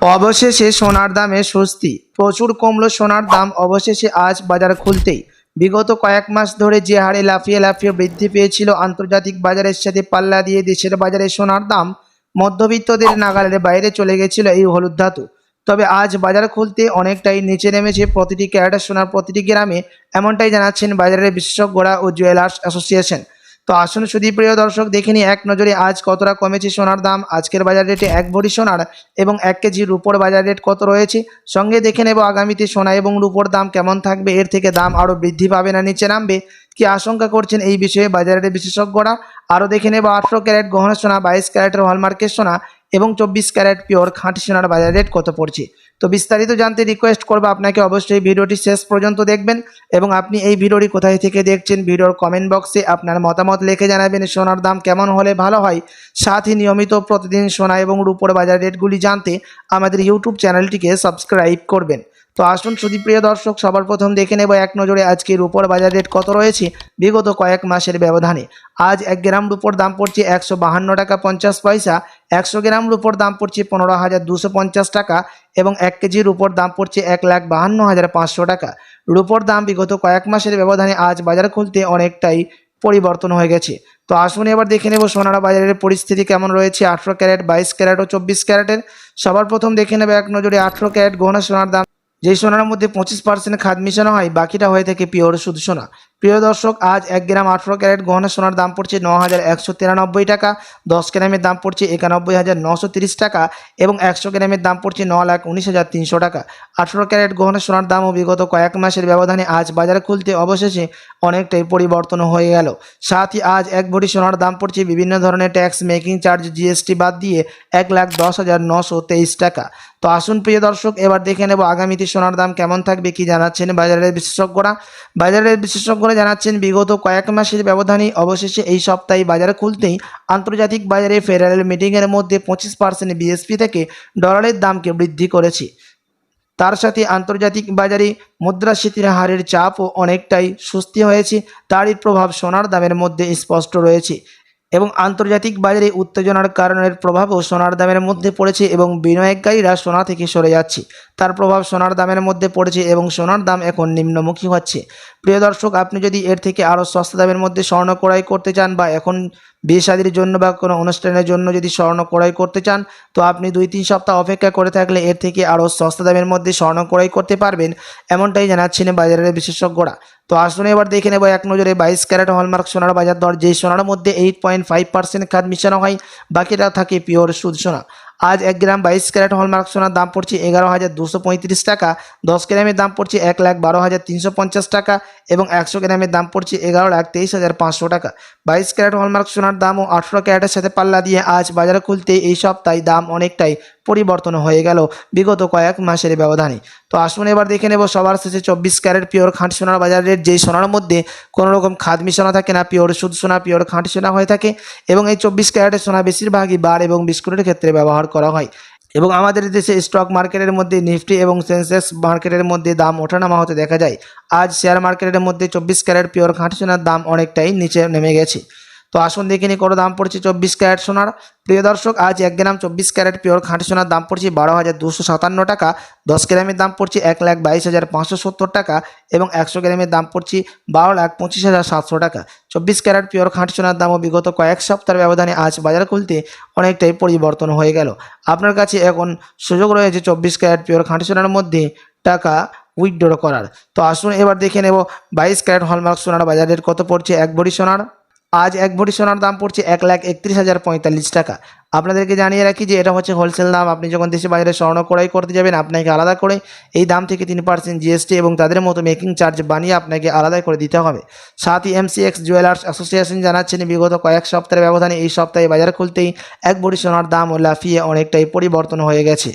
অবশেষে সোনার দামে স্বস্তি। প্রচুর কমলো সোনার দাম অবশেষে আজ বাজার খুলতেই। বিগত কয়েক মাস ধরে যে হারে লাফিয়ে লাফিয়ে বৃদ্ধি পেয়েছিল আন্তর্জাতিক বাজারের সাথে পাল্লা দিয়ে দেশের বাজারে সোনার দাম মধ্যবিত্তদের নাগালের বাইরে চলে গেছিল এই হলুদ ধাতু। তবে আজ বাজার খুলতে অনেকটাই নিচে নেমেছে প্রতিটি ক্যারেটের সোনার প্রতিটি গ্রামে, এমনটাই জানাচ্ছেন বাজারের বিশেষজ্ঞরা ও জুয়েলার্স অ্যাসোসিয়েশন। তো আসুন প্রিয় দর্শক, দেখে নিই এক নজরে আজ কতটা কমেছে সোনার দাম। আজকের বাজার রেটে 1 ভরি সোনার এবং 1 কেজি রূপোর বাজার রেট কত রয়েছে, সঙ্গে দেখে নেব আগামীতে সোনা এবং রূপোর দাম কেমন থাকবে, এর থেকে দাম আরও বৃদ্ধি পাবে না নিচে নামবে, কি আশঙ্কা করছেন এই বিষয়ে বাজারের বিশেষজ্ঞরা। আরও দেখে নেব 18 ক্যারেট গহনা সোনা, 22 ক্যারেটের হলমার্কের সোনা এবং 24 ক্যারেট পিওর খাঁটি সোনার বাজার রেট কত পড়ছে। তো বিস্তারিত জানতে রিকোয়েস্ট করবো আপনাকে অবশ্যই ভিডিওটি শেষ পর্যন্ত দেখবেন এবং আপনি এই ভিডিওটি কোথায় থেকে দেখছেন ভিডিওর কমেন্ট বক্সে আপনার মতামত লিখে জানাবেন সোনার দাম কেমন হলে ভালো হয়। সাথে নিয়মিত প্রতিদিন সোনা এবং রূপোর বাজার রেটগুলি জানতে আমাদের ইউটিউব চ্যানেলটিকে সাবস্ক্রাইব করবেন। তো আসুন প্রিয় দর্শক, সবার প্রথম দেখে নেব এক নজরে আজকে রূপোর বাজার রেট কত রয়েছে বিগত কয়েক মাসের ব্যবধানে। আজ 1 গ্রাম রূপোর দাম পড়ছে 152 টাকা 50 পয়সা, 100 গ্রাম রূপোর দাম পড়ছে 15,250 টাকা এবং 1 কেজি রূপোর দাম পড়ছে 1,52,500 টাকা। রূপোর দাম বিগত কয়েক মাসের ব্যবধানে আজ বাজার খুলতে অনেকটাই পরিবর্তন হয়ে গেছে। তো আসুন এবার দেখে নেব সোনার বাজারের পরিস্থিতি কেমন রয়েছে 18 ক্যারেট, 22 ক্যারেট ও 24 ক্যারেটের। সবার প্রথম দেখে নেব এক নজরে 18 ক্যারেট গহনা সোনার দাম। যেই সোনার মধ্যে 25% খাদ মিশানো হয়, বাকিটা হয়ে থাকে পিওর শুদ্ধ সোনা। প্রিয় দর্শক, আজ 1 গ্রাম 18 ক্যারেট গহনা সোনার দাম পড়ছে 9,193 টাকা, 10 গ্রামের দাম পড়ছে 91,930 টাকা এবং 100 গ্রামের দাম পড়ছে 9,19,300 টাকা। 18 ক্যারেট গহনা সোনার দামও বিগত কয়েক মাসের ব্যবধানে আজ বাজার খুলতে অবশেষে অনেকটাই পরিবর্তন হয়ে গেল। সাথে আজ 1 ভরি সোনার দাম পড়ছে বিভিন্ন ধরনের ট্যাক্স, মেকিং চার্জ, জিএসটি বাদ দিয়ে 1,10,923 টাকা। তো আসুন প্রিয় দর্শক, এবার দেখে নেব আগামীতে সোনার দাম কেমন থাকবে, কি জানাচ্ছেন বাজারের বিশেষজ্ঞরা। বাজারের বিশেষজ্ঞরা জানাচ্ছেন বিগত কয়েক মাসের ব্যবধানে অবশেষে এই সপ্তাহে বাজার খুলতেই আন্তর্জাতিক বাজারে ফেডারেল মিটিংয়ের মধ্যে 25% বিএসপি থেকে ডলারের দামকে বৃদ্ধি করেছে। তার সাথে আন্তর্জাতিক বাজারে মুদ্রাস্ফীতির হারের চাপও অনেকটাই স্বস্তি হয়েছে, তারই প্রভাব সোনার দামের মধ্যে স্পষ্ট রয়েছে এবং আন্তর্জাতিক বাজারে উত্তেজনার কারণের প্রভাবও সোনার দামের মধ্যে পড়েছে এবং বিনিয়োগকারীরা সোনা থেকে সরে যাচ্ছে, তার প্রভাব সোনার দামের মধ্যে পড়েছে এবং সোনার দাম এখন নিম্নমুখী হচ্ছে। প্রিয় দর্শক, আপনি যদি এর থেকে আরও সস্তা দামের মধ্যে স্বর্ণ ক্রয় করতে চান বা এখন বিয়ে শাদীর জন্য বা কোনো অনুষ্ঠানের জন্য যদি স্বর্ণ ক্রয় করতে চান, তো আপনি 2-3 সপ্তাহ অপেক্ষা করে থাকলে এর থেকে আরও সস্তা দামের মধ্যে স্বর্ণ ক্রয় করতে পারবেন, এমনটাই জানাচ্ছেন বাজারের বিশেষজ্ঞরা। তো আসুন এবার দেখে নেব এক নজরে 22 ক্যারেট হলমার্ক সোনার বাজার দর। যেই সোনার মধ্যে 8.5% খাদ মিশানো হয়, বাকিটা থাকে পিওর শুদ্ধ সোনা। আজ 1 গ্রাম 22 ক্যারেট হলমার্ক সোনার দাম পড়ছে 11,235 টাকা, 10 গ্রামের দাম পড়ছে 1,12,350 টাকা এবং 100 গ্রামের দাম পড়ছে 11,23,500 টাকা। 22 ক্যারেট হলমার্ক সোনার দামও 18 ক্যারেটের সাথে পাল্লা দিয়ে আজ বাজার খুলতে এই সপ্তাহে দাম অনেকটাই পরিবর্তন হয়ে গেল বিগত কয়েক মাসের ব্যবধানে। তো আসুন এবার দেখে নেব সবার শেষে 24 ক্যারেট পিওর খাঁটি সোনার বাজার রেট। যেই সোনার মধ্যে কোনো রকম খাদ মিশানো থাকে না, পিওর শুদ্ধ সোনা, পিওর খাঁটি সোনা হয়ে থাকে এবং এই 24 ক্যারেটের সোনা বেশিরভাগই বার এবং বিস্কুটের ক্ষেত্রে ব্যবহার করা হয় এবং আমাদের দেশে স্টক মার্কেটের মধ্যে নিফটি এবং সেন্সেক্স মার্কেটের মধ্যে দাম ওঠানামা হতে দেখা যায়। আজ শেয়ার মার্কেটের মধ্যে 24 ক্যারেট পিওর খাঁটি সোনার দাম অনেকটাই নিচে নেমে গেছে। তো আসুন দেখে নিই কত দাম পড়ছে 24 ক্যারেট সোনার। প্রিয় দর্শক, আজ 1 গ্রাম 24 ক্যারেট পিওর খাঁটি সোনার দাম পড়ছে 12,257 টাকা, 10 গ্রামের দাম পড়ছে 1,22,570 টাকা এবং 100 গ্রামের দাম পড়ছে 12,25,700 টাকা। 24 ক্যারেট পিওর খাঁটি সোনার দামও বিগত কয়েক সপ্তাহের ব্যবধানে আজ বাজার খুলতে অনেকটাই পরিবর্তন হয়ে গেল। আপনার কাছে এখন সুযোগ রয়েছে 24 ক্যারেট পিওর খাঁটি সোনার মধ্যে টাকা উইথড্র করার। তো আসুন এবার দেখে নেব 22 ক্যারেট হলমার্ক সোনার বাজার রেট কত পড়ছে 1 ভরি সোনার। আজ 1 ভরি সোনার দাম পড়ছে 1,31,045 টাকা। আপনাদেরকে জানিয়ে রাখি যে এটা হচ্ছে হোলসেল দাম। আপনি যখন দেশে বাজারে স্বর্ণ ক্রয় করতে যাবেন, আপনাকে আলাদা করে এই দাম থেকে 3% জিএসটি এবং তাদের মতো মেকিং চার্জ বানিয়ে আপনাকে আলাদা করে দিতে হবে। সাথে এমসিএক্স জুয়েলার্স অ্যাসোসিয়েশন জানাচ্ছেন বিগত কয়েক সপ্তাহের ব্যবধানে এই সপ্তাহে বাজার খুলতেই 1 ভরি সোনার দাম ও লাফিয়ে অনেকটাই পরিবর্তন হয়ে গেছে।